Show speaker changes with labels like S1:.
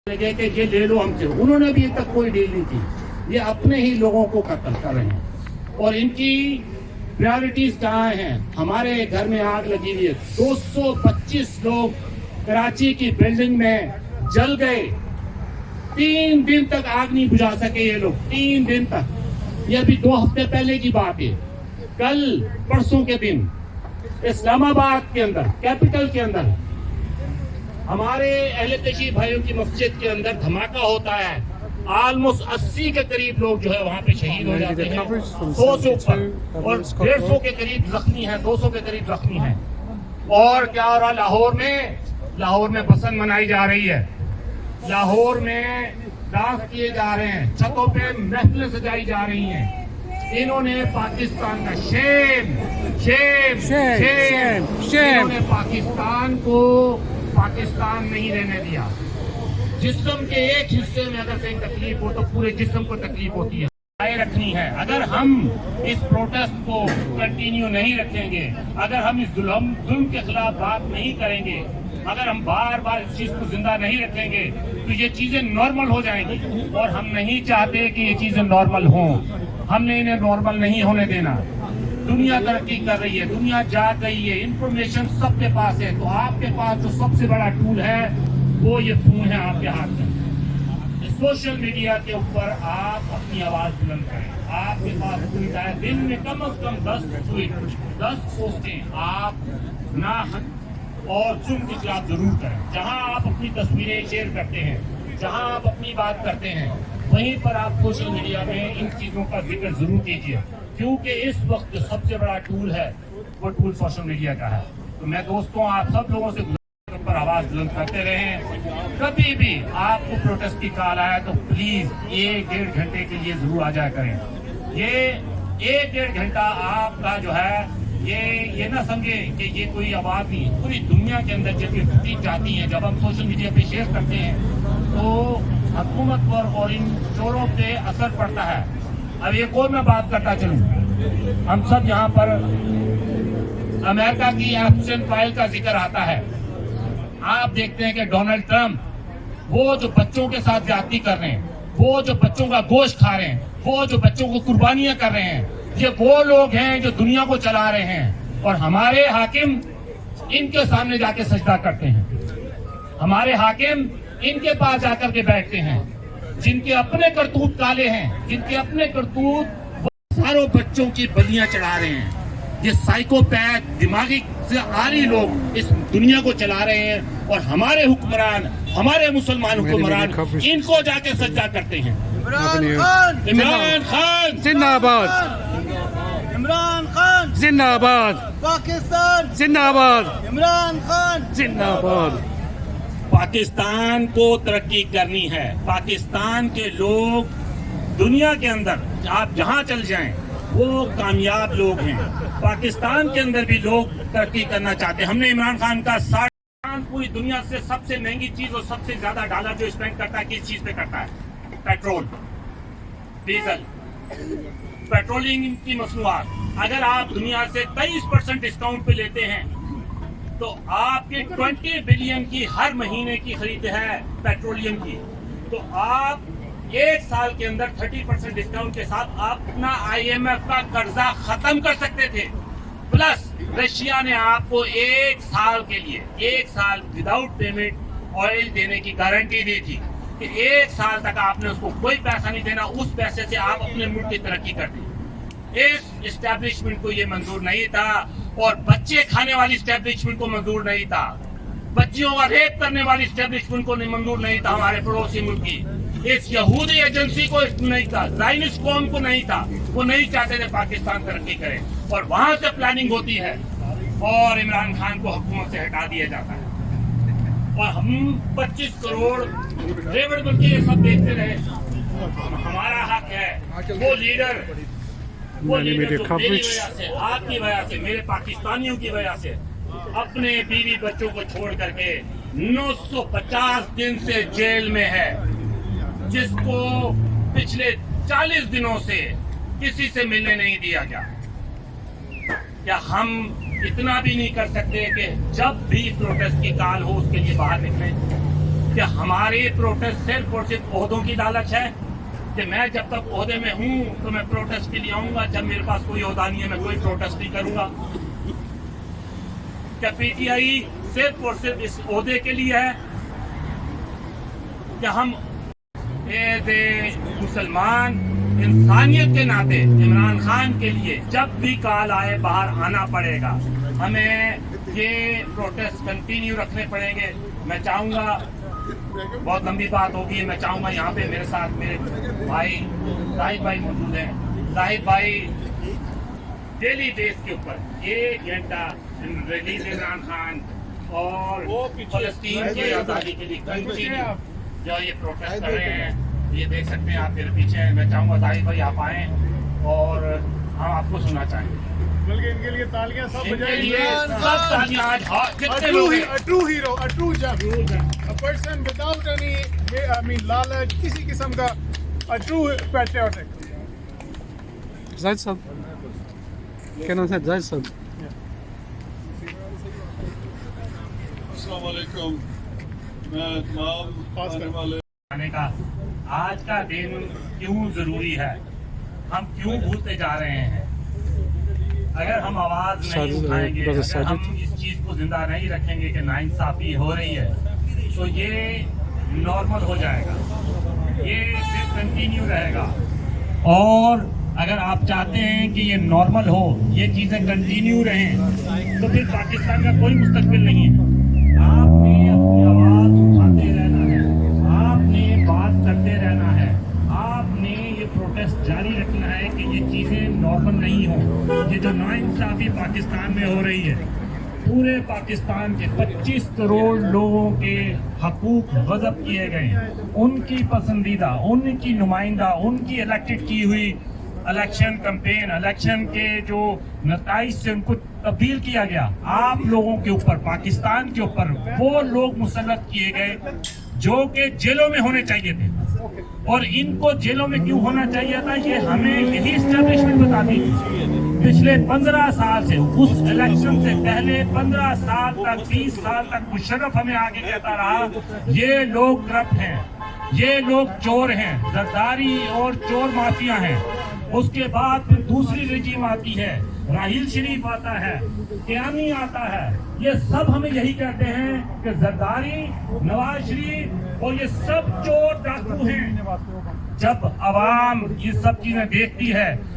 S1: लगे कि ये ले लो हमसे, उन्होंने भी तक कोई डील नहीं की। ये अपने ही लोगों को कत्ल कर रहे हैं और इनकी प्रायोरिटीज कहाँ हैं। हमारे घर में आग लगी हुई है, 225 लोग कराची की बिल्डिंग में जल गए। 3 दिन तक आग नहीं बुझा सके ये लोग, 3 दिन तक। ये अभी 2 हफ्ते पहले की बात है। कल परसों के दिन इस्लामाबाद के अंदर, कैपिटल के अंदर, हमारे अहले तशरीफ भाइयों की मस्जिद के अंदर धमाका होता है। ऑलमोस्ट 80 के करीब लोग जो है वहाँ पे शहीद हो जाते हैं, 100 से ऊपर, और 150 के करीब जख्मी हैं, 200 के करीब जख्मी हैं। और क्या हो रहा है लाहौर में बसंत मनाई जा रही है, लाहौर में डांस किए जा रहे हैं, छतों पे महफिलें सजाई जा रही हैं। इन्होंने पाकिस्तान का शेम इन्होंने पाकिस्तान को पाकिस्तान नहीं रहने दिया। जिस्म के एक हिस्से में अगर कहीं तकलीफ हो तो पूरे जिस्म को तकलीफ होती है। रखनी है, अगर हम इस प्रोटेस्ट को कंटिन्यू नहीं रखेंगे, अगर हम इस जुल्म के खिलाफ बात नहीं करेंगे, अगर हम बार बार इस चीज को जिंदा नहीं रखेंगे तो ये चीजें नॉर्मल हो जाएंगी। और हम नहीं चाहते कि ये चीजें नॉर्मल हों, हमने इन्हें नॉर्मल नहीं होने देना। दुनिया तरक्की कर रही है, दुनिया जाग गई है, इंफॉर्मेशन सबके पास है। तो आपके पास जो सबसे बड़ा टूल है वो ये फोन है आपके हाथ में। सोशल मीडिया के ऊपर आप अपनी आवाज बुलंद करें। आपके पास ट्वीट है, दिन में कम से कम 10 ट्वीट, 10 पोस्टें आप ना और जुल्म के खिलाफ जरूर करें। जहां आप अपनी तस्वीरें शेयर करते हैं, जहां आप अपनी बात करते हैं, वहीं पर आप सोशल मीडिया में इन चीजों का जिक्र जरूर कीजिए, क्योंकि इस वक्त सबसे बड़ा टूल है वो टूल सोशल मीडिया का है। तो मैं दोस्तों आप सब लोगों से पर आवाज बुलंद करते रहें। कभी भी आपको प्रोटेस्ट की कॉल आया तो प्लीज 1-1.5 घंटे के लिए जरूर आ जाया करें। ये 1-1.5 घंटा आपका जो है ये ना समझे कि ये कोई आवाज नहीं, पूरी दुनिया के अंदर जब ये तस्वीर जाती है, जब हम सोशल मीडिया पे शेयर करते हैं तो हुकूमत पर और इन चोरों पे असर पड़ता है। अब एक और मैं बात करता चलूं, हम सब यहाँ पर अमेरिका की एब्सेंट फाइल का जिक्र आता है। आप देखते हैं कि डोनाल्ड ट्रंप वो जो बच्चों के साथ ज्यादती कर रहे हैं, वो जो बच्चों का गोश्त खा रहे हैं, वो जो बच्चों को कुर्बानियां कर रहे हैं, ये वो लोग हैं जो दुनिया को चला रहे हैं। और हमारे हाकिम इनके सामने जाके सजदा करते हैं, हमारे हाकिम इनके पास जाकर के बैठते हैं, जिनके अपने करतूत काले हैं, जिनके अपने करतूत हजारों बच्चों की बलियां चढ़ा रहे हैं। ये साइकोपैथ दिमागी से आरी लोग इस दुनिया को चला रहे हैं और हमारे हुक्मरान, हमारे मुसलमान हुक्मरान इनको जाके सजदा करते हैं। इमरान खान
S2: जिंदाबाद,
S3: इमरान खान
S2: जिंदाबाद,
S3: पाकिस्तान
S2: जिंदाबाद,
S3: इमरान खान
S2: जिंदाबाद।
S1: पाकिस्तान को तरक्की करनी है। पाकिस्तान के लोग दुनिया के अंदर आप जहां चल जाएं वो कामयाब लोग हैं। पाकिस्तान के अंदर भी लोग तरक्की करना चाहते हैं। हमने इमरान खान का पूरी दुनिया से सबसे महंगी चीज और सबसे ज्यादा डॉलर जो स्पेंड करता है किस चीज पे करता है? पेट्रोल, डीजल, पेट्रोलिंग की मसनूआत। अगर आप दुनिया से 23% डिस्काउंट पे लेते हैं तो आपके 20 बिलियन की हर महीने की खरीद है पेट्रोलियम की। तो आप 1 साल के अंदर 30% डिस्काउंट के साथ आप अपना IMF का कर्जा खत्म कर सकते थे। प्लस रशिया ने आपको 1 साल के लिए 1 साल विदाउट पेमेंट ऑयल देने की गारंटी दी थी कि 1 साल तक आपने उसको कोई पैसा नहीं देना, उस पैसे से आप अपने मुल्क की तरक्की कर दी। इस एस्टेब्लिशमेंट को ये मंजूर नहीं था और बच्चे खाने वाली एस्टेब्लिशमेंट को मंजूर नहीं था, बच्चियों का रेप करने वाली एस्टेब्लिशमेंट को मंजूर नहीं था, हमारे पड़ोसी मुल्क की इस यहूदी एजेंसी को नहीं था, ज़ायनिस्ट कौम को नहीं था। वो नहीं चाहते थे पाकिस्तान तरक्की करे और वहां से प्लानिंग होती है और इमरान खान को हुकूमत से हटा दिया जाता है। और हम 25 करोड़ लेबर बन के ये सब देखते रहे। हमारा हक है वो लीडर जो मेरी वजह से, आपकी वजह से, मेरे पाकिस्तानियों की वजह से अपने बीवी बच्चों को छोड़ करके 950 दिन से जेल में है, जिसको पिछले 40 दिनों से किसी से मिलने नहीं दिया गया। क्या हम इतना भी नहीं कर सकते कि जब भी प्रोटेस्ट की कॉल हो उसके लिए बाहर निकलें? کہ ہماری پروٹیسٹ صرف اور صرف عہدوں کی لالچ ہے کہ میں جب تک عہدے میں ہوں تو میں پروٹیسٹ کے لیے آؤں گا, جب میرے پاس کوئی عہدہ نہیں ہے میں کوئی پروٹیسٹ نہیں کروں گا. کیا پی ٹی آئی صرف اور صرف اس عہدے کے لیے ہے کہ ہم مسلمان انسانیت کے ناطے عمران خان کے لیے جب بھی کال آئے باہر آنا پڑے گا, ہمیں یہ پروٹیسٹ کنٹینیو رکھنے پڑیں گے. میں چاہوں گا, بہت لمبی بات ہوگی, میں چاہوں گا یہاں پہ میرے ساتھ میرے بھائی زاہد بھائی موجود ہیں. زاہد بھائی ڈیلی بیس کے اوپر 1 گھنٹہ ریلیز عمران خان اور فلسطین کی آزادی کے لیے کنٹینیو جو یہ پروٹیسٹ کر رہے ہیں, یہ دیکھ سکتے ہیں آپ میرے پیچھے ہیں. میں چاہوں گا زاہد بھائی آپ آئیں اور ہم آپ کو سننا چاہیں گے.
S4: بلکہ ان کے لیے تالیاں سب
S1: ان کے
S4: بجائیں
S1: لیے
S4: گے.
S1: سب تالیاں آج جتنے لوگ ہیں,
S4: A true hero, a true champion, a person without any لالچ کسی قسم کا, a true patriotic.
S2: زاہد صاحب کیا نام ہے؟ زاہد صاحب.
S5: السلام علیکم. میں تمام آنے والے
S1: آنے کا آج کا دن کیوں ضروری ہے, ہم کیوں بھولتے جا رہے ہیں. اگر ہم آواز نہیں اٹھائیں گے, اگر ہم اس چیز کو زندہ نہیں رکھیں گے کہ ناانصافی ہو رہی ہے, تو یہ نارمل ہو جائے گا, یہ صرف کنٹینیو رہے گا. اور اگر آپ چاہتے ہیں کہ یہ نارمل ہو, یہ چیزیں کنٹینیو رہیں, تو پھر پاکستان کا کوئی مستقبل نہیں ہے. آپ نے اپنی آواز اٹھاتے رہنا ہے, آپ نے بات کرتے رہنا ہے, آپ نے یہ پروٹیسٹ جاری رکھنا ہے کہ یہ چیزیں نارمل نہیں ہوں. یہ جو ناانصافی پاکستان میں ہو رہی ہے, پورے پاکستان کے 25 کروڑ لوگوں کے حقوق غصب کیے گئے ہیں, ان کی پسندیدہ, ان کی نمائندہ, ان کی الیکٹڈ کی ہوئی الیکشن کمپین, الیکشن کے جو نتائج سے ان کو تبدیل کیا گیا. آپ لوگوں کے اوپر, پاکستان کے اوپر وہ لوگ مسلط کیے گئے جو کہ جیلوں میں ہونے چاہیے تھے, اور ان کو جیلوں میں کیوں ہونا چاہیے تھا یہ ہمیں یہی اسٹیبلشمنٹ بتاتی تھی. پچھلے 15 سال سے, اس الیکشن سے پہلے 15 سال تک, 20 سال تک مشرف ہمیں آگے کہتا رہا یہ لوگ کرپٹ ہیں, یہ لوگ چور ہیں, زرداری اور چور مافیا ہیں. اس کے بعد پھر دوسری رجیم آتی ہے, راحیل شریف آتا ہے, قیامی آتا ہے, یہ سب ہمیں یہی کہتے ہیں کہ زرداری, نواز شریف اور یہ سب چور ڈاکو ہیں. جب عوام یہ سب چیزیں دیکھتی ہے